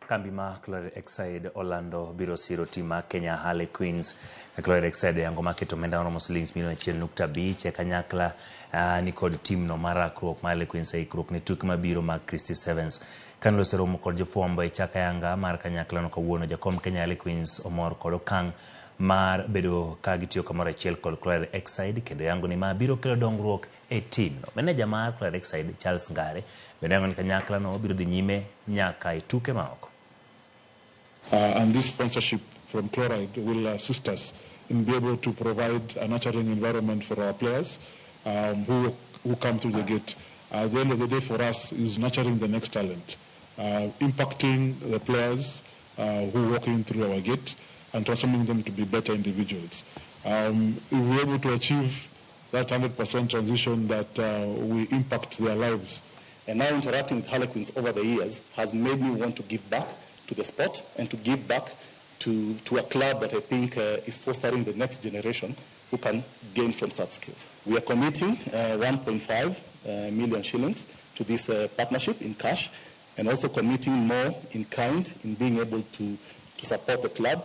Kambi ma Chloride Exide Orlando biro siro tim ma Kenya Harlequins. Chloride Exide yango maketo omenda maromo $1.5 kanyakla ni kod tim no mar rakruok ma Harlequins ikruok ne tuke mabiro mag Christy Sevens. Kan lose romo kod jofwambo e chaka yanga mar kanyakla no kawuono jakom Kenya Harlequins omor kod okang' mar bedo ka gitiyo kamoro achiel kod Chloride Exide kendo yango ni ma biro kelo dongruok e tim no. Meneja mar Chloride Exide Charles Ngare bende yango ni kanyakla no biro dhi nyime nyaka e tuke maoko. And this sponsorship from Chloride will assist us in being able to provide a nurturing environment for our players who come through the gate. At the end of the day, for us, is nurturing the next talent, impacting the players who walk in through our gate and transforming them to be better individuals. If we're able to achieve that 100% transition, that we impact their lives. And now interacting with Harlequins over the years has made me want to give back to the sport and to give back to a club that I think is fostering the next generation who can gain from such skills. We are committing 1.5 million shillings to this partnership in cash and also committing more in kind in being able to support the club